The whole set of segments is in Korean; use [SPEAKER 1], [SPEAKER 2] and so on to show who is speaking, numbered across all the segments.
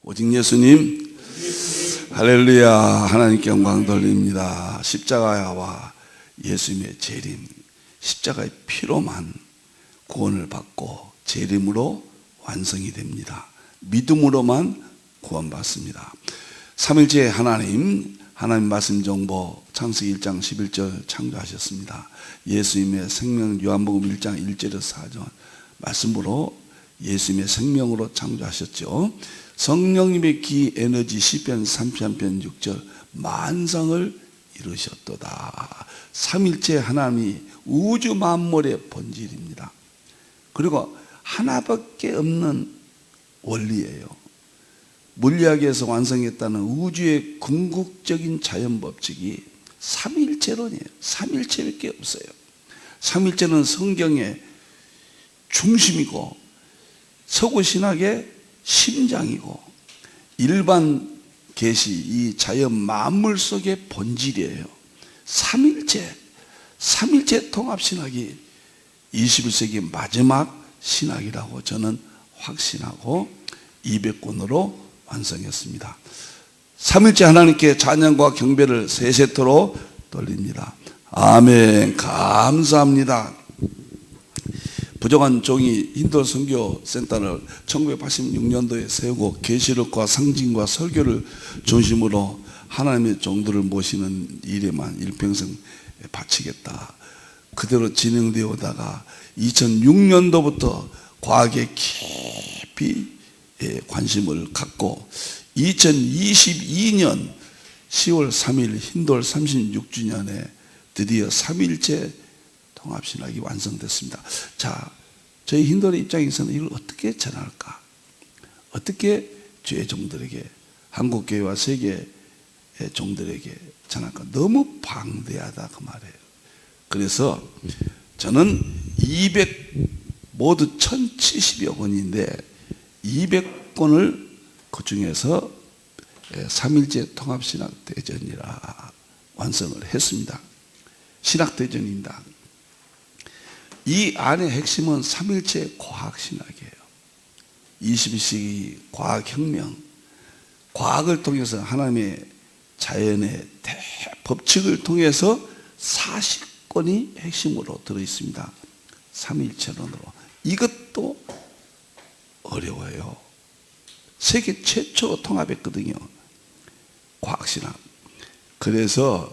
[SPEAKER 1] 오직 예수님, 할렐루야. 하나님께 영광 돌립니다. 십자가와 예수님의 재림, 십자가의 피로만 구원을 받고 재림으로 완성이 됩니다. 믿음으로만 구원받습니다. 삼일째 하나님 말씀 정보 창세기 1장 11절 창조하셨습니다. 예수님의 생명 요한복음 1장 1절에서 4절 말씀으로 예수님의 생명으로 창조하셨죠. 성령님의 기 에너지 시편 33편 6절 만상을 이루셨도다. 삼일째 하나님이 우주 만물의 본질입니다. 그리고 하나밖에 없는 원리예요. 물리학에서 완성했다는 우주의 궁극적인 자연법칙이 삼일체론이에요. 삼일체밖에 없어요. 삼일체는 성경의 중심이고 서구신학의 심장이고 일반 계시 이 자연 만물 속의 본질이에요. 삼일체 통합신학이 21세기 마지막 신학이라고 저는 확신하고 200권으로 완성했습니다. 삼일째 하나님께 찬양과 경배를 세 세트로 돌립니다. 아멘. 감사합니다. 부족한 종이 힌두 선교 센터를 1986년도에 세우고 계시록과 상징과 설교를 중심으로 하나님의 종들을 모시는 일에만 일평생 바치겠다. 그대로 진행되어 오다가 2006년도부터 과학에 깊이 관심을 갖고 2022년 10월 3일 흰돌 36주년에 드디어 삼일째 통합신학이 완성됐습니다. 자, 저희 흰돌의 입장에서는 이걸 어떻게 전할까? 어떻게 주의 종들에게, 한국교회와 세계의 종들에게 전할까? 너무 방대하다 그 말이에요. 그래서 저는 모두 1070여 권인데 200권을 그 중에서 삼일째 통합신학대전이라 완성을 했습니다. 신학대전입니다. 이 안의 핵심은 삼일체 과학신학이에요. 21세기 과학혁명, 과학을 통해서 하나님의 자연의 대법칙을 통해서 40권이 핵심으로 들어있습니다. 삼일체론으로. 이것도 어려워요. 세계 최초 통합했거든요. 과학신학. 그래서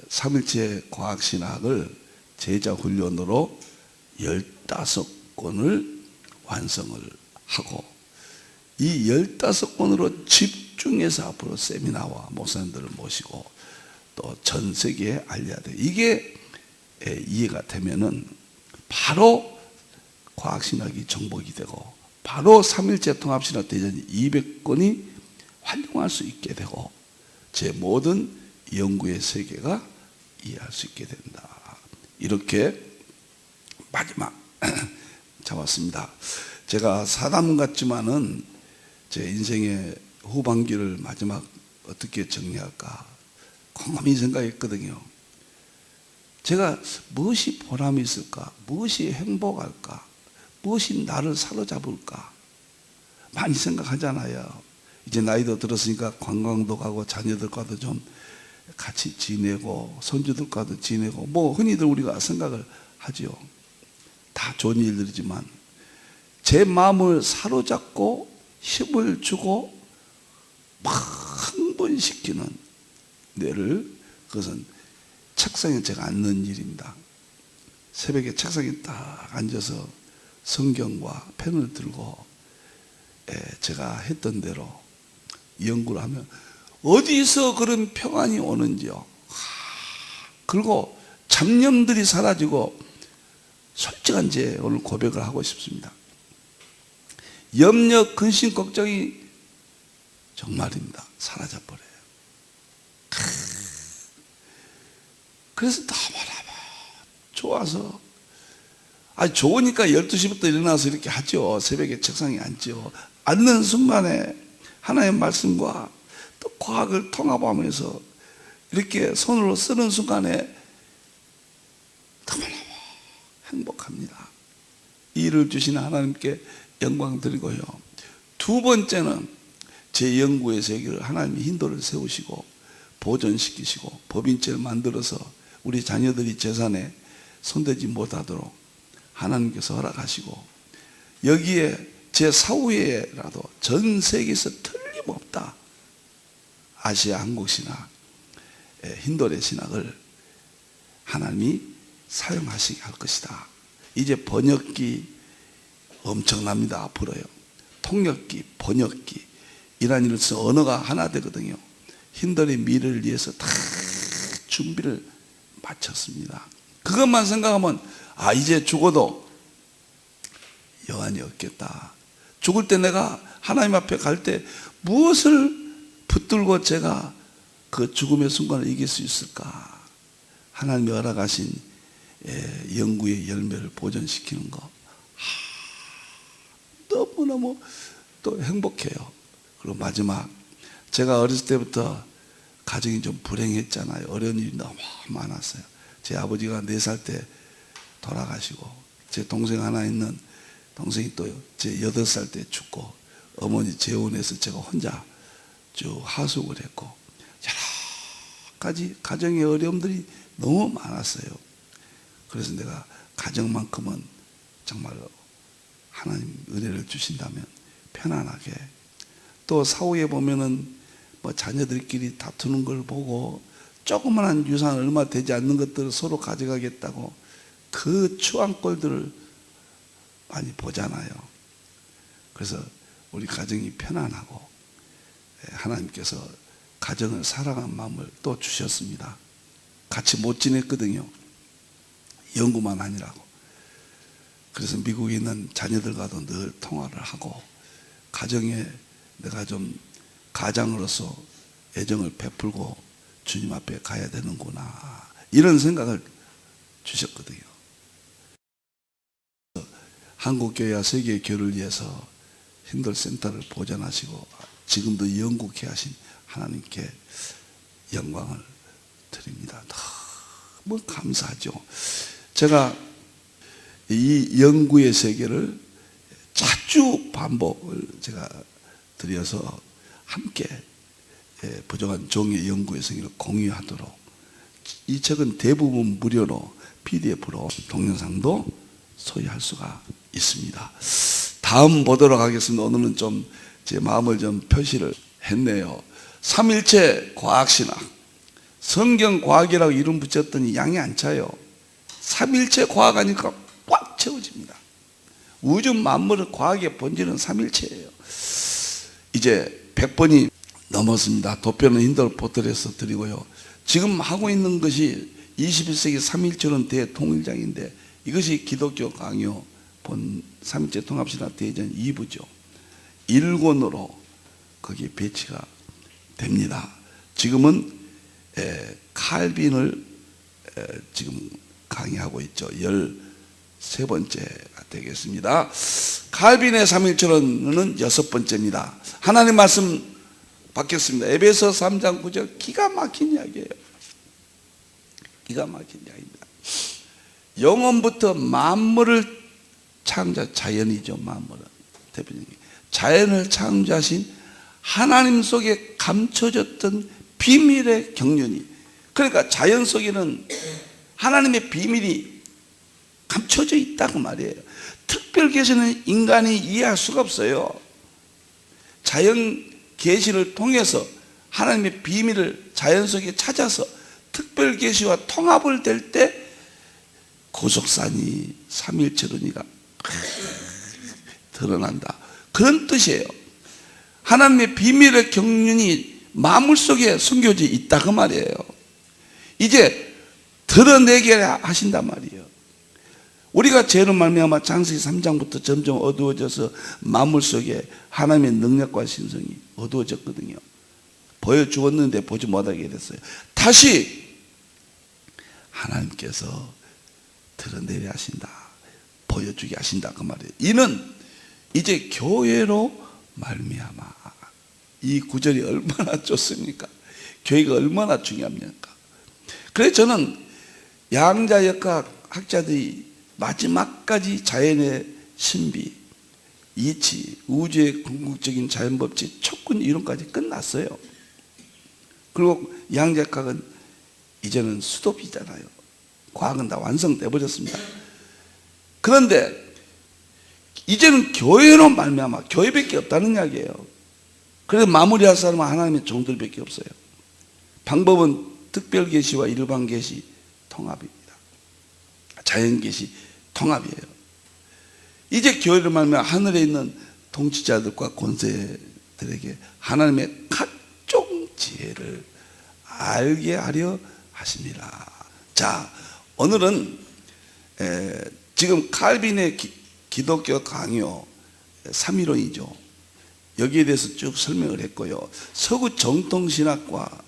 [SPEAKER 1] 삼일체 과학신학을 제자훈련으로 15권을 완성을 하고 이 15권으로 집중해서 앞으로 세미나와 목사님들을 모시고 또 전 세계에 알려야 돼요. 이게 이해가 되면은 바로 과학신학이 정복이 되고 바로 삼일째 통합신학 대전 200권이 활용할 수 있게 되고 제 모든 연구의 세계가 이해할 수 있게 된다. 이렇게 마지막 잡았습니다. 제가 사담 같지만은 제 인생의 후반기를 마지막 어떻게 정리할까 곰곰이 생각했거든요. 제가 무엇이 보람이 있을까? 무엇이 행복할까? 무엇이 나를 사로잡을까? 많이 생각하잖아요. 이제 나이도 들었으니까 관광도 가고 자녀들과도 좀 같이 지내고 손주들과도 지내고 뭐 흔히들 우리가 생각을 하죠. 다 좋은 일들이지만 제 마음을 사로잡고 힘을 주고 막 흥분시키는 뇌를 그것은 책상에 제가 앉는 일입니다. 새벽에 책상에 딱 앉아서 성경과 펜을 들고 제가 했던 대로 연구를 하면 어디서 그런 평안이 오는지요. 그리고 잡념들이 사라지고 솔직한 제 오늘 고백을 하고 싶습니다. 염려, 근심, 걱정이 정말입니다. 사라져버려요. 그래서 너무너무 좋아서 좋으니까 12시부터 일어나서 이렇게 하죠. 새벽에 책상에 앉죠. 앉는 순간에 하나님의 말씀과 또 과학을 통합하면서 이렇게 손으로 쓰는 순간에 너무너무 행복합니다. 이 일을 주시는 하나님께 영광 드리고요. 두 번째는 제 연구의 세계를 하나님이 힌도를 세우시고 보존시키시고 법인체를 만들어서 우리 자녀들이 재산에 손대지 못하도록 하나님께서 허락하시고, 여기에 제 사후에라도 전 세계에서 틀림없다 아시아 한국 신학, 힌도의 신학을 하나님이 사용하시게 할 것이다. 이제 번역기 엄청납니다. 앞으로요. 통역기, 번역기, 이란 일로서 언어가 하나 되거든요. 힌도의 미래를 위해서 다 준비를 마쳤습니다. 그것만 생각하면 이제 죽어도 여한이 없겠다. 죽을 때 내가 하나님 앞에 갈 때 무엇을 붙들고 제가 그 죽음의 순간을 이길 수 있을까? 하나님이 허락하신 영구의 열매를 보존시키는 거, 너무너무 또 행복해요. 그리고 마지막, 제가 어렸을 때부터 가정이 좀 불행했잖아요. 어려운 일이 너무 많았어요. 제 아버지가 4살 때 돌아가시고, 제 동생 하나 있는 동생이 또 제 8살 때 죽고, 어머니 재혼해서 제가 혼자 쭉 하숙을 했고, 여러 가지 가정의 어려움들이 너무 많았어요. 그래서 내가 가정만큼은 정말로 하나님 은혜를 주신다면 편안하게, 또 사후에 보면은 뭐 자녀들끼리 다투는 걸 보고 조그만한 유산 얼마 되지 않는 것들을 서로 가져가겠다고 그 추앙꼴들을 많이 보잖아요. 그래서 우리 가정이 편안하고 하나님께서 가정을 사랑하는 마음을 또 주셨습니다. 같이 못 지냈거든요. 연구만 하느라고. 그래서 미국에 있는 자녀들과도 늘 통화를 하고, 가정에 내가 좀 가장으로서 애정을 베풀고 주님 앞에 가야 되는구나, 이런 생각을 주셨거든요. 한국교회와 세계교회를 위해서 힌도 센터를 보존하시고 지금도 영국케 하신 하나님께 영광을 드립니다. 너무 감사하죠. 제가 이 연구의 세계를 자주 반복을 제가 드려서 함께 부족한 종의 연구의 세계를 공유하도록, 이 책은 대부분 무료로 PDF로 동영상도 소유할 수가 있습니다. 다음 보도록 하겠습니다. 오늘은 좀 제 마음을 좀 표시를 했네요. 삼일체 과학신학, 성경과학이라고 이름 붙였더니 양이 안 차요. 삼일체 과학하니까 꽉 채워집니다. 우주 만물의 과학의 본질은 삼일체예요. 이제 100번이 넘었습니다. 도표는 힌도를 보틀에서 드리고요. 지금 하고 있는 것이 21세기 삼일체론 대통일장인데, 이것이 기독교 강요 본 삼일체 통합신학 대전 2부죠. 1권으로 거기에 배치가 됩니다. 지금은 칼빈을 지금 강의하고 있죠. 13번째가 되겠습니다. 칼빈의 삼일체론은 6번째입니다. 하나님 말씀 받겠습니다. 에베소 3장 9절, 기가 막힌 이야기예요. 기가 막힌 이야기입니다. 영원부터 만물을 창조, 자연이죠. 만물은 대표적인 자연을 창조하신 하나님 속에 감춰졌던 비밀의 경륜이, 그러니까 자연 속에는 하나님의 비밀이 감춰져 있다고 말이에요. 특별 계시는 인간이 이해할 수가 없어요. 자연 계시를 통해서 하나님의 비밀을 자연 속에 찾아서 특별 계시와 통합을 될 때 고속산이 삼일체론이가 드러난다, 그런 뜻이에요. 하나님의 비밀의 경륜이 만물 속에 숨겨져 있다, 그 말이에요. 이제 드러내게 하신단 말이에요. 우리가 죄로 말미암아 창세기 3장부터 점점 어두워져서 만물 속에 하나님의 능력과 신성이 어두워졌거든요. 보여주었는데 보지 못하게 됐어요. 다시 하나님께서 드러내게 하신다, 보여주게 하신다, 그 말이에요. 이는 이제 교회로 말미암아. 이 구절이 얼마나 좋습니까? 교회가 얼마나 중요합니까? 그래서 저는 양자역학 학자들이 마지막까지 자연의 신비, 이치, 우주의 궁극적인 자연법칙, 촉근 이론까지 끝났어요. 그리고 양자과학은 이제는 수도비잖아요. 과학은 다 완성돼 버렸습니다. 그런데 이제는 교회로 말미암아, 교회밖에 없다는 이야기예요. 그래서 마무리할 사람은 하나님의 종들밖에 없어요. 방법은 특별계시와 일반계시 통합입니다. 자연계시 통합이에요. 이제 교회를 말미암아 하늘에 있는 통치자들과 권세들에게 하나님의 각종 지혜를 알게 하려 하십니다. 자, 오늘은 지금 칼빈의 기독교 강요 3.15이죠. 여기에 대해서 쭉 설명을 했고요. 서구 정통신학과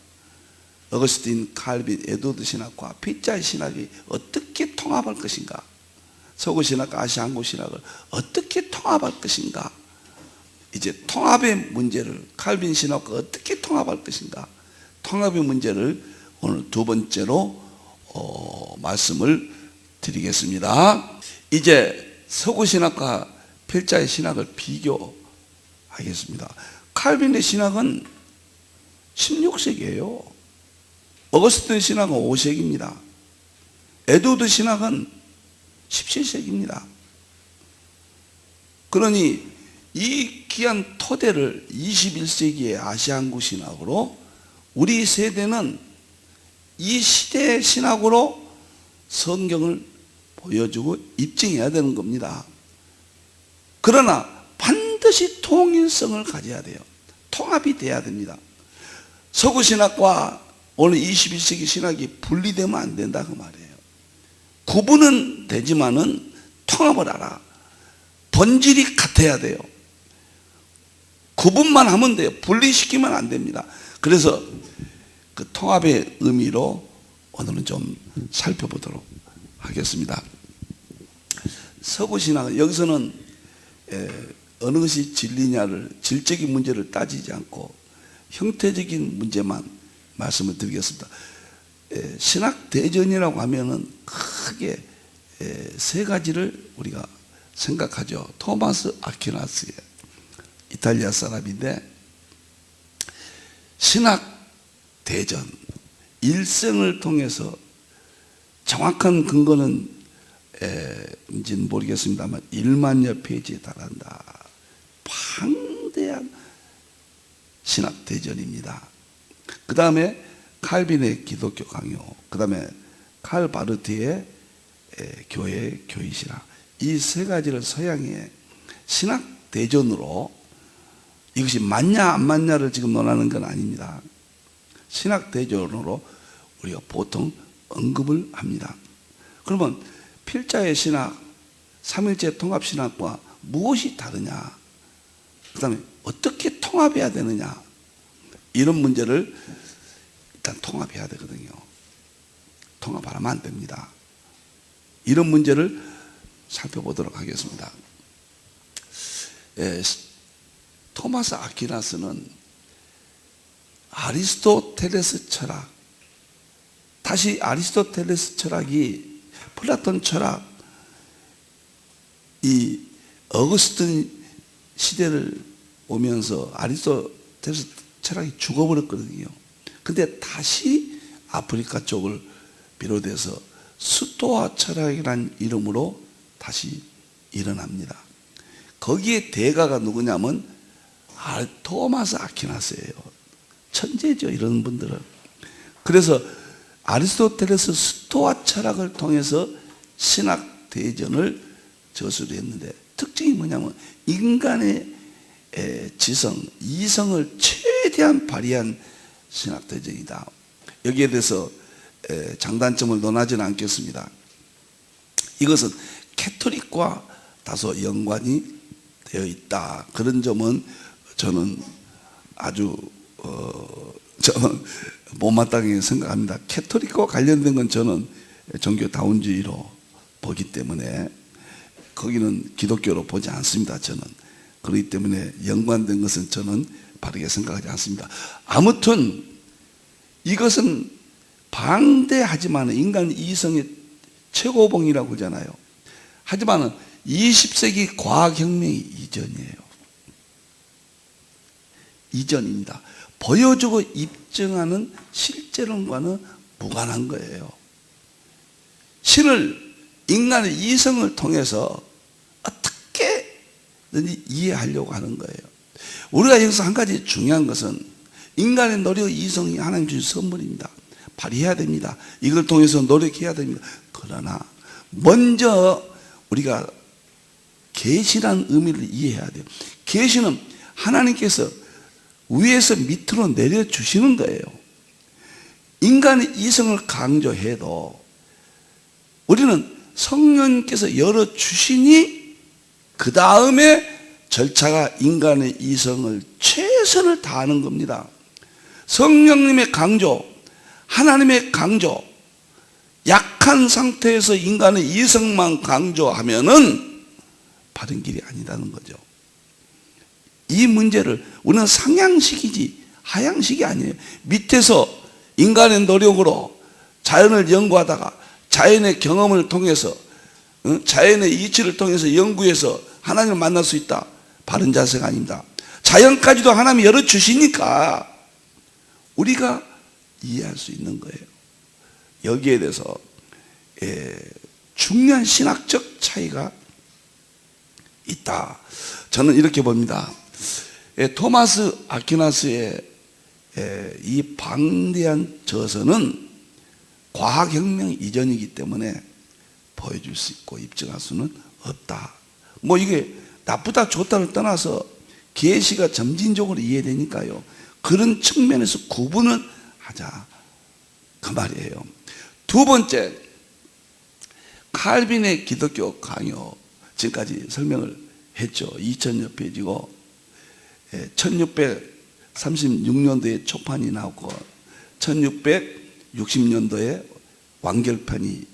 [SPEAKER 1] 어거스틴, 칼빈, 에드워드 신학과 필자의 신학이 어떻게 통합할 것인가, 서구 신학과 아시아 한국 신학을 어떻게 통합할 것인가, 이제 통합의 문제를 칼빈 신학과 어떻게 통합할 것인가, 통합의 문제를 오늘 두 번째로 말씀을 드리겠습니다. 이제 서구 신학과 필자의 신학을 비교하겠습니다. 칼빈의 신학은 16세기예요. 어거스틴 신학은 5세기입니다. 에드워드 신학은 17세기입니다. 그러니 이 귀한 토대를 21세기의 아시아 한국 신학으로, 우리 세대는 이 시대의 신학으로 성경을 보여주고 입증해야 되는 겁니다. 그러나 반드시 통일성을 가져야 돼요. 통합이 돼야 됩니다. 서구 신학과 오늘 21세기 신학이 분리되면 안 된다 그 말이에요. 구분은 되지만은 통합을 하라. 본질이 같아야 돼요. 구분만 하면 돼요. 분리시키면 안 됩니다. 그래서 그 통합의 의미로 오늘은 좀 살펴보도록 하겠습니다. 서구 신학은 여기서는 어느 것이 진리냐를, 질적인 문제를 따지지 않고 형태적인 문제만 말씀을 드리겠습니다. 신학 대전이라고 하면은 크게 세 가지를 우리가 생각하죠. 토마스 아퀴나스의, 이탈리아 사람인데, 신학 대전, 일생을 통해서 정확한 근거는 인지는 모르겠습니다만 1만여 페이지에 달한다. 방대한 신학 대전입니다. 그 다음에 칼빈의 기독교 강요, 그 다음에 칼 바르트의 교회 교의신학, 이 세 가지를 서양의 신학 대전으로, 이것이 맞냐 안 맞냐를 지금 논하는 건 아닙니다. 신학 대전으로 우리가 보통 언급을 합니다. 그러면 필자의 신학, 삼일체 통합신학과 무엇이 다르냐, 그 다음에 어떻게 통합해야 되느냐, 이런 문제를 일단 통합해야 되거든요. 통합하면 안 됩니다. 이런 문제를 살펴보도록 하겠습니다. 토마스 아퀴나스는 아리스토텔레스 철학, 다시 아리스토텔레스 철학이 플라톤 철학, 이 어거스틴 시대를 오면서 아리스토텔레스 철학이 죽어버렸거든요. 근데 다시 아프리카 쪽을 비롯해서 스토아 철학이라는 이름으로 다시 일어납니다. 거기에 대가가 누구냐면 토마스 아퀴나스예요. 천재죠, 이런 분들은. 그래서 아리스토텔레스 스토아 철학을 통해서 신학 대전을 저술을 했는데, 특징이 뭐냐면 인간의 지성, 이성을 최대한 발휘한 신학 대전이다. 여기에 대해서 장단점을 논하지는 않겠습니다. 이것은 캐토릭과 다소 연관이 되어 있다. 그런 점은 저는 아주 저는 못마땅하게 생각합니다. 캐토릭과 관련된 건 저는 종교 다운주의로 보기 때문에 거기는 기독교로 보지 않습니다. 저는 그렇기 때문에 연관된 것은 저는 바르게 생각하지 않습니다. 아무튼 이것은 방대하지만 인간 이성의 최고봉이라고 하잖아요. 하지만 20세기 과학혁명이 이전입니다. 보여주고 입증하는 실제론과는 무관한 거예요. 신을, 인간의 이성을 통해서 어떻게든지 이해하려고 하는 거예요. 우리가 여기서 한 가지 중요한 것은 인간의 노력, 이성이 하나님 주신 선물입니다. 발휘해야 됩니다. 이걸 통해서 노력해야 됩니다. 그러나 먼저 우리가 계시라는 의미를 이해해야 돼요. 계시는 하나님께서 위에서 밑으로 내려주시는 거예요. 인간의 이성을 강조해도 우리는 성령께서 열어주시니 그 다음에 절차가 인간의 이성을 최선을 다하는 겁니다. 성령님의 강조, 하나님의 강조, 약한 상태에서 인간의 이성만 강조하면은 바른 길이 아니라는 거죠. 이 문제를 우리는 상향식이지 하향식이 아니에요. 밑에서 인간의 노력으로 자연을 연구하다가 자연의 경험을 통해서, 자연의 이치를 통해서 연구해서 하나님을 만날 수 있다. 바른 자세가 아닙니다. 자연까지도 하나님이 열어주시니까 우리가 이해할 수 있는 거예요. 여기에 대해서 중요한 신학적 차이가 있다. 저는 이렇게 봅니다. 토마스 아퀴나스의 이 방대한 저서는 과학혁명 이전이기 때문에 보여줄 수 있고 입증할 수는 없다. 뭐 이게 나쁘다 좋다를 떠나서 계시가 점진적으로 이해되니까요. 그런 측면에서 구분을 하자 그 말이에요. 두 번째, 칼빈의 기독교 강요, 지금까지 설명을 했죠. 2000여 페이지고 1636년도에 초판이 나오고 1660년도에 완결판이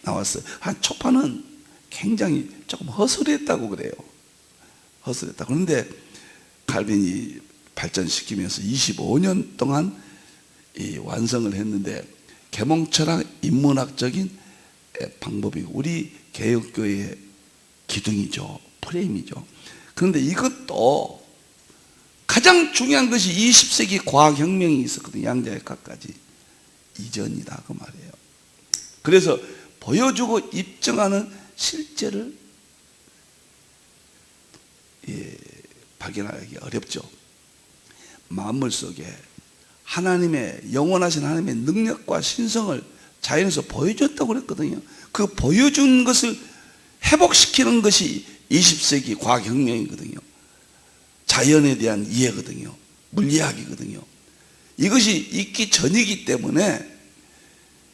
[SPEAKER 1] 나왔어요. 한 초판은 굉장히 조금 허술했다고 그래요. 허술했다. 그런데 칼빈이 발전시키면서 25년 동안 이 완성을 했는데 계몽철학 인문학적인 방법이고 우리 개혁교회의 기둥이죠. 프레임이죠. 그런데 이것도 가장 중요한 것이 20세기 과학혁명이 있었거든요. 양자역학까지 이전이다 그 말이에요. 그래서 보여주고 입증하는 실제를 발견하기 어렵죠. 만물 속에 하나님의 영원하신 하나님의 능력과 신성을 자연에서 보여줬다고 그랬거든요. 그 보여준 것을 회복시키는 것이 20세기 과학혁명이거든요. 자연에 대한 이해거든요. 물리학이거든요. 이것이 있기 전이기 때문에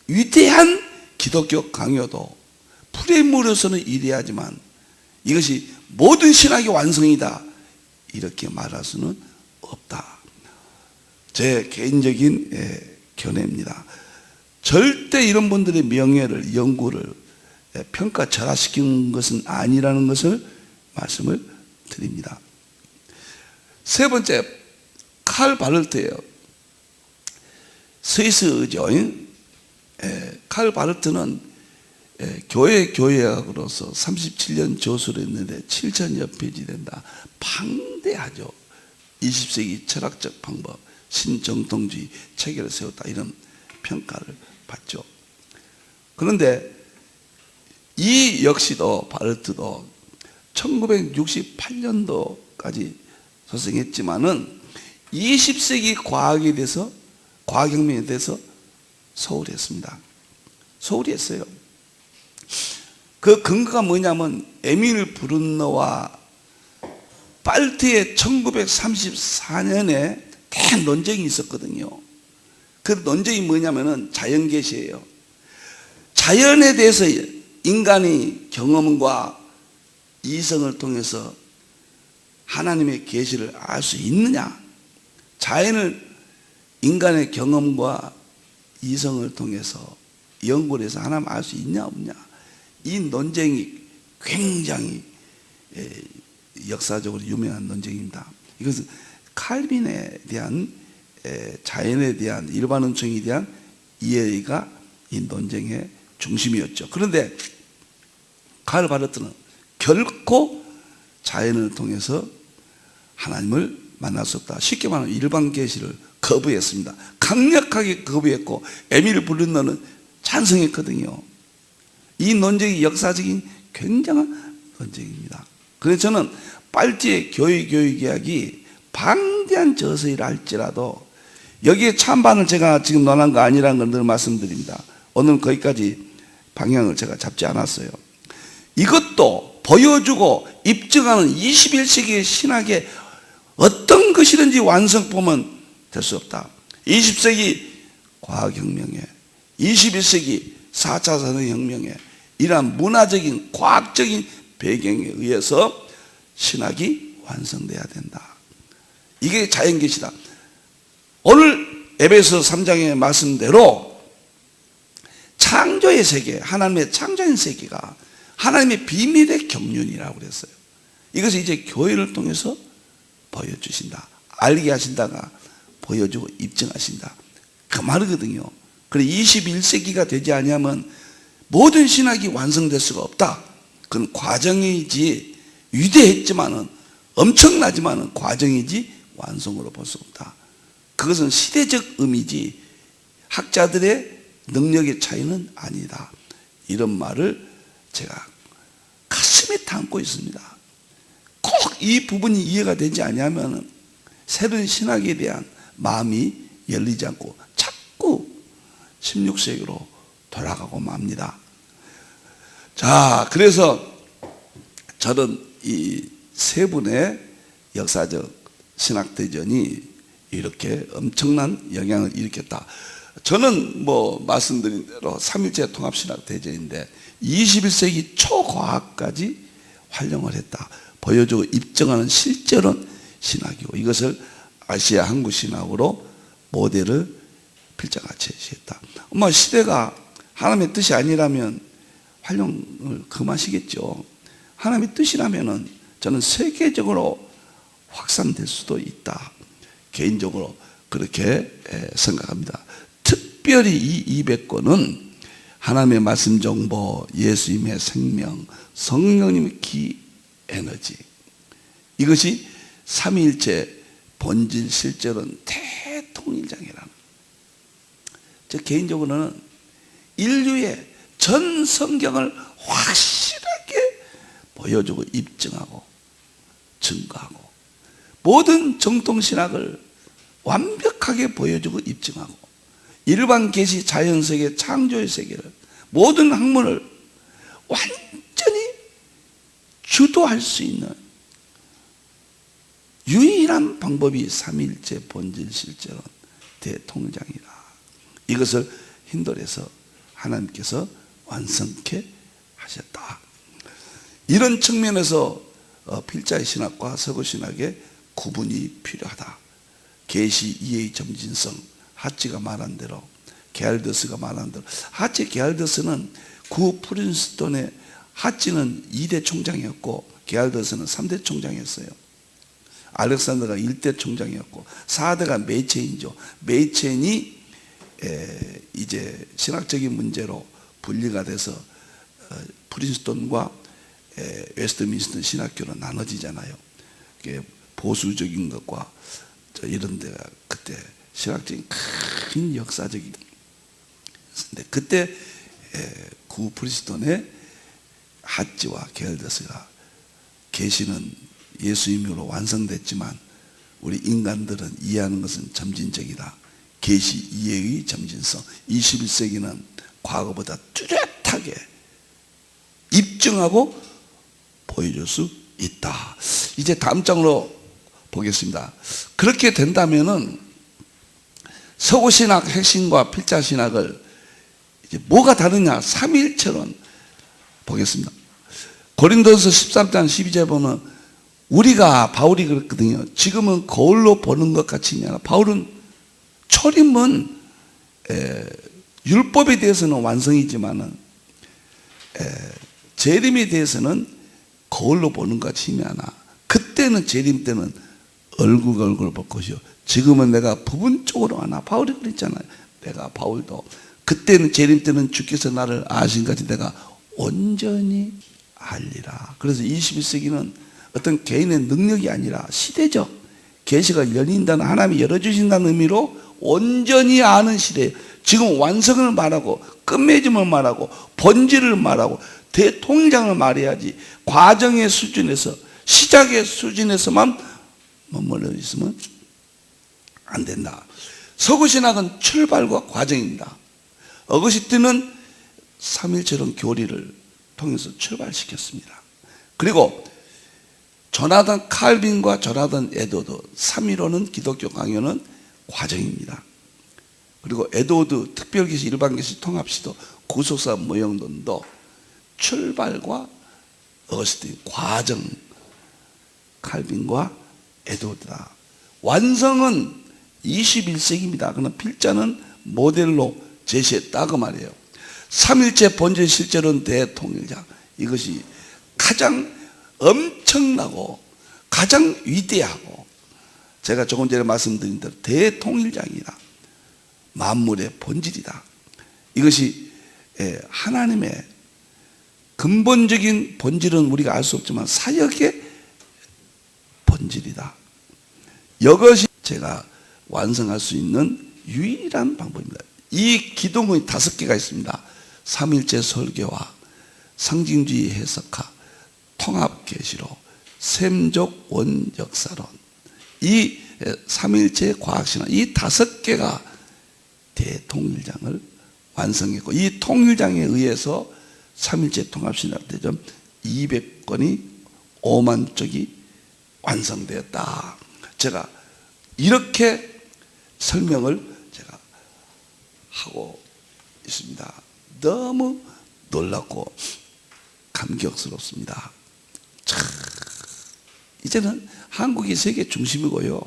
[SPEAKER 1] 위대한 기독교 강요도 프레임으로서는 이래야지만 이것이 모든 신학의 완성이다 이렇게 말할 수는 없다. 제 개인적인 견해입니다. 절대 이런 분들의 명예를, 연구를 평가절하시키는 것은 아니라는 것을 말씀을 드립니다. 세 번째, 칼 바르트예요. 스위스죠. 칼 바르트는 교회학으로서 37년 조수를 했는데 7000여 페이지 된다. 방대하죠. 20세기 철학적 방법, 신정통주의 체계를 세웠다 이런 평가를 받죠. 그런데 이 역시도 바르트도 1968년도까지 소생했지만은 20세기 과학에 대해서, 과학혁명에 대해서 소홀히 했습니다. 소홀히 했어요. 그 근거가 뭐냐면 에밀 브룬너와 빨트의 1934년에 대논쟁이 있었거든요. 그 논쟁이 뭐냐면은 자연계시예요. 자연에 대해서 인간이 경험과 이성을 통해서 하나님의 계시를 알 수 있느냐, 자연을 인간의 경험과 이성을 통해서 연구를 해서 하나님 알 수 있냐 없냐, 이 논쟁이 굉장히 역사적으로 유명한 논쟁입니다. 이것은 칼빈에 대한 자연에 대한 일반론층에 대한 이해가 이 논쟁의 중심이었죠. 그런데 칼 바르트는 결코 자연을 통해서 하나님을 만날 수 없다. 쉽게 말하면 일반 계시를 거부했습니다. 강력하게 거부했고 에밀 블룬너는 찬성했거든요. 이 논쟁이 역사적인 굉장한 논쟁입니다. 그래서 저는 빨지의 교육개혁이 방대한 저서이라 할지라도 여기에 찬반을 제가 지금 논한 거 아니라는 걸 늘 말씀드립니다. 오늘 거기까지 방향을 제가 잡지 않았어요. 이것도 보여주고 입증하는 21세기의 신학의 어떤 것이든지 완성품은 될 수 없다. 20세기 과학혁명에 21세기 4차 산업혁명에 이러한 문화적인 과학적인 배경에 의해서 신학이 완성돼야 된다. 이게 자연계시다. 오늘 에베소 3장의 말씀대로 창조의 세계, 하나님의 창조의 세계가 하나님의 비밀의 경륜이라고 그랬어요. 이것을 이제 교회를 통해서 보여주신다. 알게 하신다가 보여주고 입증하신다. 그 말이거든요. 그래 21세기가 되지 않으면 모든 신학이 완성될 수가 없다. 그건 과정이지, 위대했지만은 엄청나지만은 과정이지 완성으로 볼 수 없다. 그것은 시대적 의미지 학자들의 능력의 차이는 아니다. 이런 말을 제가 가슴에 담고 있습니다. 꼭 이 부분이 이해가 되지 않으면 새로운 신학에 대한 마음이 열리지 않고 자꾸 16세기로 돌아가고 맙니다. 자, 그래서 저는 이 세 분의 역사적 신학대전이 이렇게 엄청난 영향을 일으켰다. 저는 말씀드린 대로 3.1제 통합신학대전인데 21세기 초과학까지 활용을 했다. 보여주고 입증하는 실제로는 신학이고 이것을 아시아 한국신학으로 모델을 필자같이 했다. 시대가 하나님의 뜻이 아니라면 활용을 금하시겠죠. 하나님의 뜻이라면 저는 세계적으로 확산될 수도 있다. 개인적으로 그렇게 생각합니다. 특별히 이 200권은 하나님의 말씀 정보, 예수님의 생명, 성령님의 기 에너지, 이것이 삼위일체 본질 실제로는 대통일장이라는, 저 개인적으로는 인류의 전 성경을 확실하게 보여주고 입증하고 증거하고 모든 정통신학을 완벽하게 보여주고 입증하고 일반 계시, 자연세계, 창조의 세계를 모든 학문을 완전히 주도할 수 있는 유일한 방법이 삼위일체 본질 실제로는 대통장이라. 이것을 힌돌에서 하나님께서 완성케 하셨다. 이런 측면에서 필자의 신학과 서구 신학의 구분이 필요하다. 계시 이해의 점진성, 하치가 말한 대로, 게알더스가 말한 대로. 하치 게알더스는 구 프린스톤의 하치는 2대 총장이었고 게알더스는 3대 총장이었어요. 알렉산더가 1대 총장이었고 4대가 메이체인이죠. 메이체인이 이제 신학적인 문제로 분리가 돼서 프린스톤과 웨스트민스터 신학교로 나눠지잖아요. 보수적인 것과 이런 데가 그때 신학적인 큰 역사적인, 근데 그때 구 프린스톤의 하치와 게알더스가 계시는 예수님으로 완성됐지만 우리 인간들은 이해하는 것은 점진적이다. 계시 이해의 점진성. 21세기는 과거보다 뚜렷하게 입증하고 보여줄 수 있다. 이제 다음 장으로 보겠습니다. 그렇게 된다면은 서구신학 핵심과 필자신학을 이제 뭐가 다르냐? 삼위일체론 보겠습니다. 고린도서 13장 12절 보면 우리가, 바울이 그랬거든요. 지금은 거울로 보는 것 같이 아니라, 바울은 초림은 율법에 대해서는 완성이지만은 재림에 대해서는 거울로 보는 것 같이 하나. 그때는 재림 때는 얼굴 볼 것이요. 지금은 내가 부분적으로 하나. 바울이 그랬잖아요. 내가 바울도 그때는 재림 때는 주께서 나를 아신 같이 내가 온전히 알리라. 그래서 21세기는 어떤 개인의 능력이 아니라 시대적 계시가 열린다는, 하나님이 열어주신다는 의미로 온전히 아는 시대예요. 지금 완성을 말하고 끝맺음을 말하고 본질을 말하고 대통령을 말해야지, 과정의 수준에서, 시작의 수준에서만 머물러 있으면 안 된다. 서구신학은 출발과 과정입니다. 어거스틴은 삼일체론 교리를 통해서 출발시켰습니다. 그리고 조나단 칼빈과 조나단 에드워드, 3.15는 기독교 강요는 과정입니다. 그리고 에드워드 특별계시, 일반계시, 통합시도, 구속사 모형론도 출발과 어거스틴, 과정, 칼빈과 에드워드다. 완성은 21세기입니다. 그러나 필자는 모델로 제시했다고 말이에요. 삼일체 본질 실제로는 대통일장, 이것이 가장 엄청나고 가장 위대하고, 제가 조금 전에 말씀드린 대로 대통일장이다. 만물의 본질이다. 이것이 하나님의 근본적인 본질은 우리가 알 수 없지만 사역의 본질이다. 이것이 제가 완성할 수 있는 유일한 방법입니다. 이 기둥이 5개가 있습니다. 삼일체 설교와 상징주의 해석화, 통합계시로, 셈족 원역사론, 이 삼일체 과학신화, 이 5개가 대통일장을 완성했고, 이 통일장에 의해서 삼일체 통합신학대전 200권이 5만 쪽이 완성되었다. 제가 이렇게 설명을 제가 하고 있습니다. 너무 놀랍고 감격스럽습니다. 이제는 한국이 세계 중심이고요.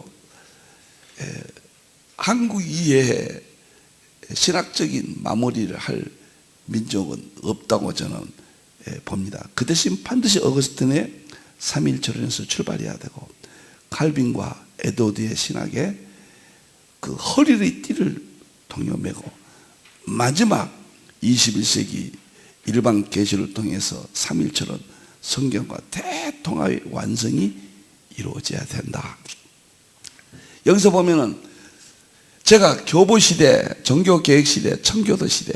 [SPEAKER 1] 한국 이외에 신학적인 마무리를 할 민족은 없다고 저는 봅니다. 그 대신 반드시 어거스틴의 삼일체론에서 출발해야 되고, 칼빈과 에드워드의 신학의 그 허리의 띠를 동요매고, 마지막 21세기 일반 계시를 통해서 삼일체론 성경과 대통합의 완성이 이루어져야 된다. 여기서 보면은 제가 교보시대, 종교개혁시대, 청교도시대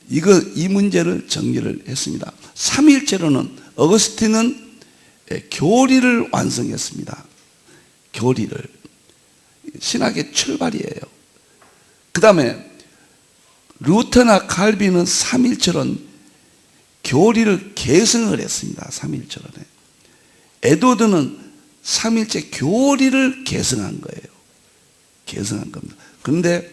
[SPEAKER 1] 이 문제를 정리를 했습니다. 삼일체론은 어거스틴은 교리를 완성했습니다. 교리를, 신학의 출발이에요. 그 다음에 루터나 칼빈은 삼일체론 교리를 개성을 했습니다. 삼일체론에. 에드워드는 삼일체 교리를 개성한 거예요. 개성한 겁니다. 그런데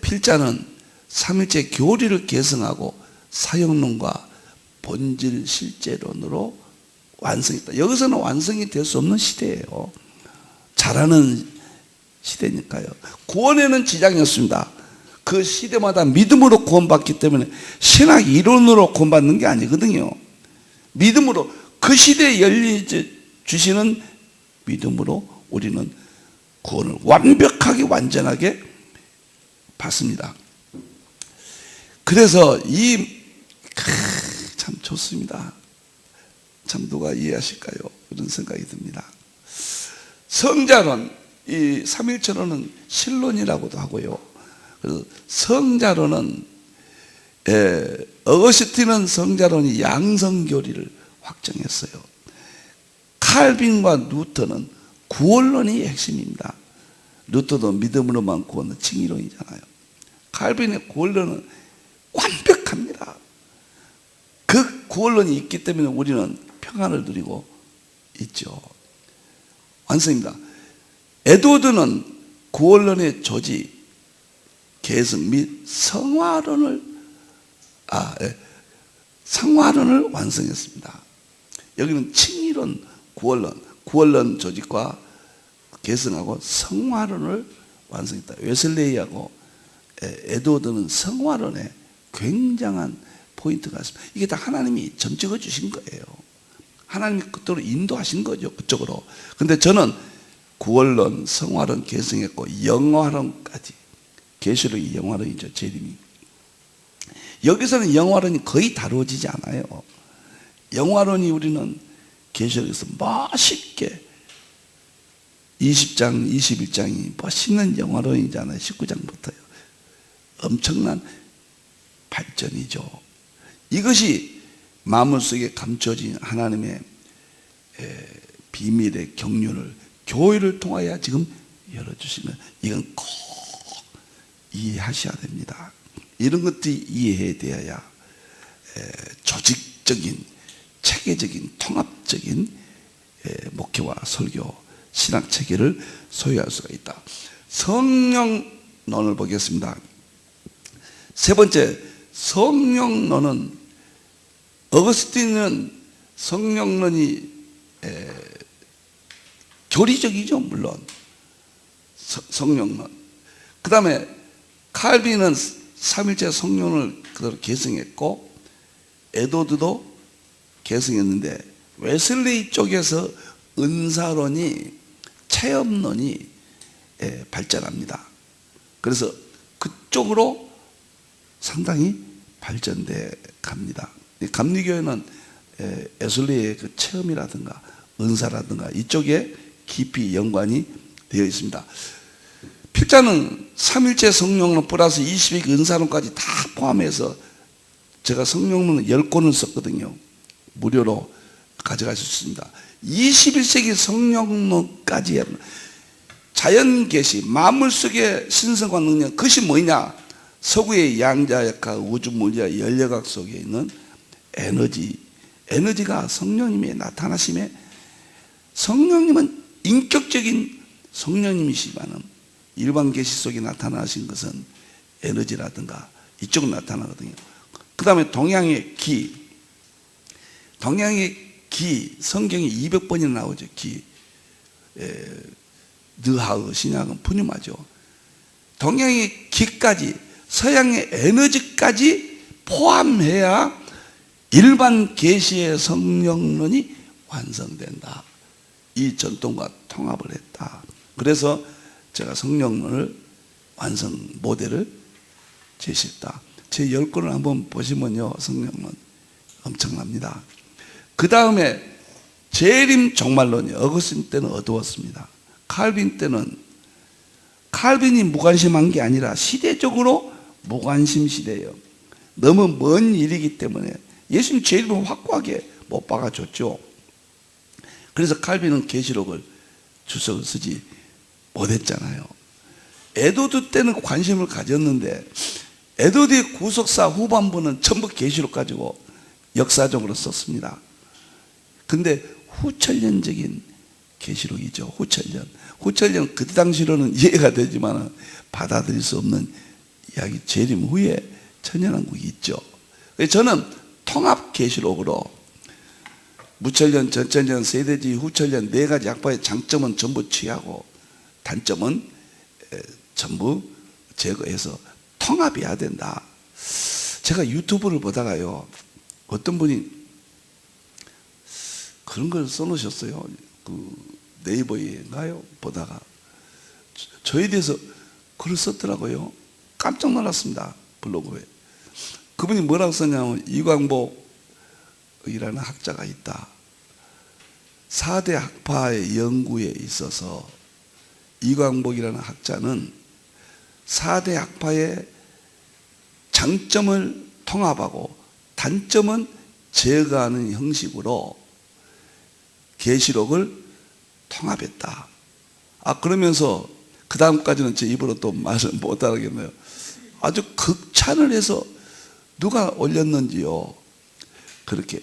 [SPEAKER 1] 필자는 삼일체 교리를 개성하고 사역론과 본질 실제론으로 완성했다. 여기서는 완성이 될 수 없는 시대예요. 잘하는 시대니까요. 구원에는 지장이 없습니다. 그 시대마다 믿음으로 구원받기 때문에 신학 이론으로 구원받는 게 아니거든요. 믿음으로, 그 시대에 주시는 믿음으로 우리는 구원을 완벽하게 완전하게 받습니다. 그래서 참 좋습니다. 참 누가 이해하실까요? 그런 생각이 듭니다. 성자론, 이 삼일체론은 신론이라고도 하고요. 그래서 성자론은 어거스틴은 성자론이 양성교리를 확정했어요. 칼빈과 루터는 구원론이 핵심입니다. 루터도 믿음으로만 구원은 칭의론이잖아요. 칼빈의 구원론은 완벽합니다. 그 구원론이 있기 때문에 우리는 평안을 누리고 있죠. 완성입니다. 에드워드는 구원론의 조지, 계승 및 성화론을 완성했습니다. 여기는 칭의론, 구원론 조직과 계승하고 성화론을 완성했다. 웨슬레이하고 에드워드는 성화론에 굉장한 포인트가 있습니다. 이게 다 하나님이 점찍어 주신 거예요. 하나님이 그쪽으로 인도하신 거죠. 그쪽으로. 근데 저는 구원론, 성화론 계승했고 영화론까지, 계시록이 영화론이죠. 재림이. 여기서는 영화론이 거의 다루어지지 않아요. 영화론이 우리는 계시록에서 멋있게 20장, 21장이 멋있는 영화론이잖아요. 19장부터요. 엄청난 발전이죠. 이것이 마음을 속에 감춰진 하나님의 비밀의 경륜을 교회를 통하여 지금 열어주시면 이건 꼭 이해하셔야 됩니다. 이런 것들이 이해되어야 조직적인, 체계적인, 통합적인 목회와 설교, 신학 체계를 소유할 수가 있다. 성령론을 보겠습니다. 세 번째, 성령론은 어거스틴은 성령론이 교리적이죠, 물론. 성령론. 그 다음에 칼빈은 삼일체 성령을 그대로 계승했고, 에도드도 계승했는데, 웨슬레이 쪽에서 은사론이, 체험론이 발전합니다. 그래서 그쪽으로 상당히 발전돼 갑니다. 감리교회는 웨슬레이의 그 체험이라든가 은사라든가 이쪽에 깊이 연관이 되어 있습니다. 필자는 삼일체 성령론 플러스 22기 은사론까지 다 포함해서 제가 성령론 10권을 썼거든요. 무료로 가져가실 수 있습니다. 21세기 성령론까지 자연계시, 만물 속의 신성과 능력, 그것이 뭐냐? 서구의 양자역학, 우주물리학, 연력학 속에 있는 에너지가 성령님의 나타나심에, 성령님은 인격적인 성령님이시지만 일반 계시 속에 나타나신 것은 에너지라든가 이쪽으로 나타나거든요. 그 다음에 동양의 기, 성경에 200번이나 나오죠. 기, 느하의 신약은 푸뉴마죠. 동양의 기까지, 서양의 에너지까지 포함해야 일반 계시의 성령론이 완성된다. 이 전통과 통합을 했다. 그래서 제가 성령론을 완성 모델을 제시했다. 제 10권을 한번 보시면요, 성령론 엄청납니다. 그 다음에 재림 종말론이 어거스틴 때는 어두웠습니다. 칼빈 때는, 칼빈이 무관심한 게 아니라 시대적으로 무관심 시대예요. 너무 먼 일이기 때문에 예수님 재림을 확고하게 못 박아줬죠. 그래서 칼빈은 계시록을 주석을 쓰지 못했잖아요. 에도드 때는 관심을 가졌는데, 에도드의 구속사 후반부는 전부 계시록 가지고 역사적으로 썼습니다. 근데 후천년적인 계시록이죠. 후천년 그 당시로는 이해가 되지만 받아들일 수 없는 이야기. 재림 후에 천년왕국이 있죠. 저는 통합 계시록으로 무천년, 전천년, 세대지, 후천년 네 가지 약파의 장점은 전부 취하고 단점은 전부 제거해서 통합해야 된다. 제가 유튜브를 보다가요, 어떤 분이 그런 걸 써놓으셨어요. 그 네이버에인가요? 보다가 저에 대해서 글을 썼더라고요. 깜짝 놀랐습니다. 블로그에. 그분이 뭐라고 썼냐면, 이광복이라는 학자가 있다. 4대 학파의 연구에 있어서 이광복이라는 학자는 4대 학파의 장점을 통합하고 단점은 제거하는 형식으로 계시록을 통합했다. 그러면서 그 다음까지는 제 입으로 또 말을 못 하겠네요. 아주 극찬을 해서 누가 올렸는지요, 그렇게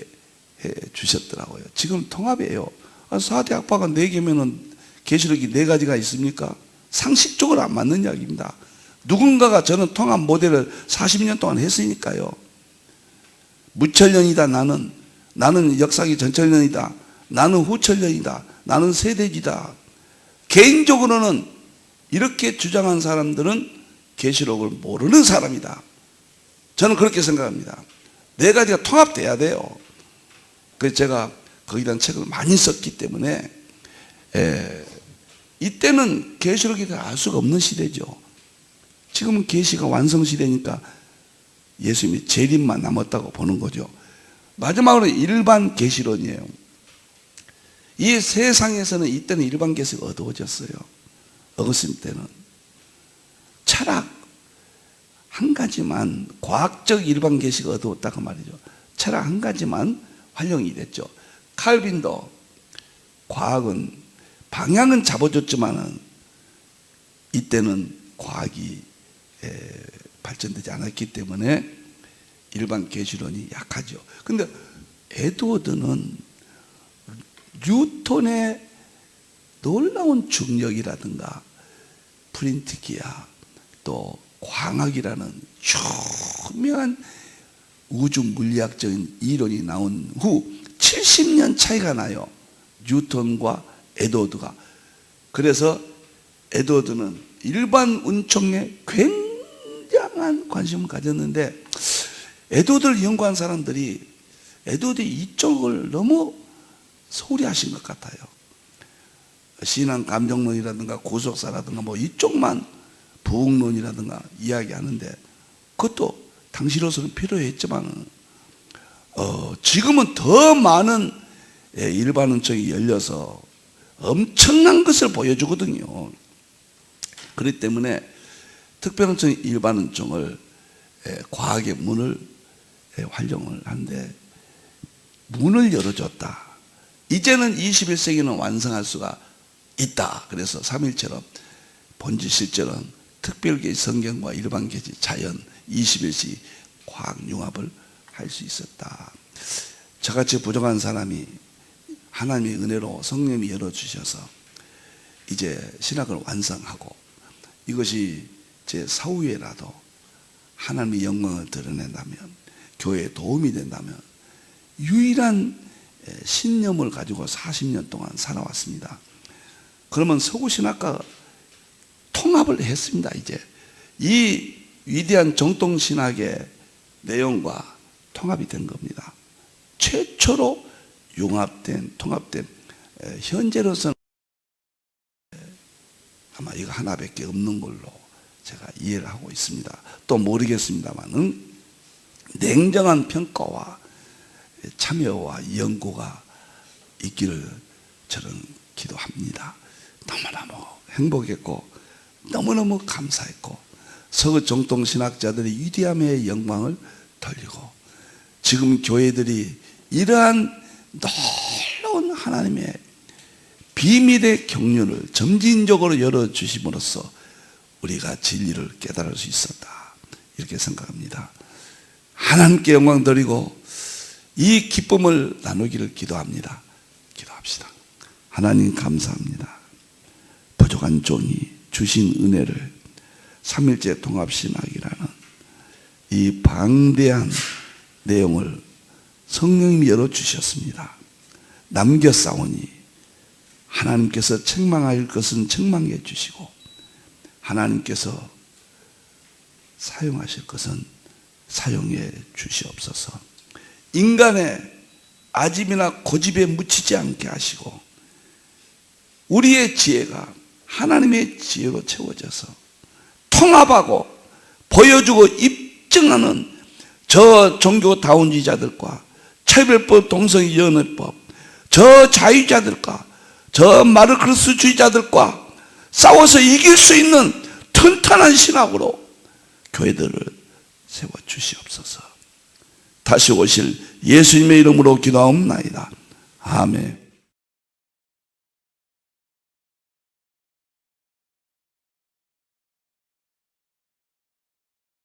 [SPEAKER 1] 해 주셨더라고요. 지금 통합이에요. 4대 학파가 4개면은 계시록이 4가지가 있습니까? 상식적으로 안 맞는 이야기입니다. 누군가가 저는 통합 모델을 40년 동안 했으니까요. 무천년이다 나는 역사기 전천년이다, 나는 후천년이다, 나는 세대지다. 개인적으로는 이렇게 주장한 사람들은 계시록을 모르는 사람이다. 저는 그렇게 생각합니다. 4가지가 통합돼야 돼요. 그래서 제가 거기에 대한 책을 많이 썼기 때문에 이때는 계시록에 대해 알 수가 없는 시대죠. 지금은 계시가 완성 시대니까 예수님이 재림만 남았다고 보는 거죠. 마지막으로 일반 계시론이에요. 이 세상에서는 이때는 일반 계시가 어두워졌어요. 어거스틴 때는 철학 한 가지만, 과학적 일반 계시가 어두웠다고 말이죠. 철학 한 가지만 활용이 됐죠. 칼빈도 과학은 방향은 잡아줬지만은 이때는 과학이 발전되지 않았기 때문에 일반 계시론이 약하죠. 근데 에드워드는 뉴턴의 놀라운 중력이라든가 프린트기아 또 광학이라는 유명한 우주 물리학적인 이론이 나온 후 70년 차이가 나요. 뉴턴과 에드워드가. 그래서 에드워드는 일반 운총에 굉장한 관심을 가졌는데 에드워드를 연구한 사람들이 에드워드 이쪽을 너무 소홀히 하신 것 같아요. 신앙 감정론이라든가 구속사라든가 뭐 이쪽만 부흥론이라든가 이야기하는데 그것도 당시로서는 필요했지만 지금은 더 많은 일반 운총이 열려서 엄청난 것을 보여주거든요. 그렇기 때문에 특별운총, 일반운총을 과학의 문을 활용을 하는데 문을 열어줬다. 이제는 21세기는 완성할 수가 있다. 그래서 3일처럼 본질 실제는 특별계시 성경과 일반계시 자연 21세기 과학 융합을 할 수 있었다. 저같이 부족한 사람이 하나님의 은혜로 성령이 열어주셔서 이제 신학을 완성하고 이것이 제 사후에라도 하나님의 영광을 드러낸다면, 교회에 도움이 된다면 유일한 신념을 가지고 40년 동안 살아왔습니다. 그러면 서구신학과 통합을 했습니다. 이제 이 위대한 정통신학의 내용과 통합이 된 겁니다. 최초로 융합된, 통합된, 현재로서는 아마 이거 하나밖에 없는 걸로 제가 이해를 하고 있습니다. 또 모르겠습니다만은 냉정한 평가와 참여와 연구가 있기를 저는 기도합니다. 너무너무 행복했고 너무너무 감사했고 서구 정통신학자들의 위대함의 영광을 돌리고 지금 교회들이 이러한 놀라운 하나님의 비밀의 경륜을 점진적으로 열어주심으로써 우리가 진리를 깨달을 수 있었다, 이렇게 생각합니다. 하나님께 영광 드리고 이 기쁨을 나누기를 기도합니다. 기도합시다. 하나님 감사합니다. 부족한 종이 주신 은혜를 3일째 통합신학이라는 이 방대한 내용을 성령님이 열어주셨습니다. 남겨싸우니 하나님께서 책망할 것은 책망해 주시고 하나님께서 사용하실 것은 사용해 주시옵소서. 인간의 아집이나 고집에 묻히지 않게 하시고 우리의 지혜가 하나님의 지혜로 채워져서 통합하고 보여주고 입증하는 저 종교다운주의자들과 차별법, 동성연애법, 저 자유자들과 저 마르크스주의자들과 싸워서 이길 수 있는 튼튼한 신학으로 교회들을 세워주시옵소서. 다시 오실 예수님의 이름으로 기도하옵나이다. 아멘.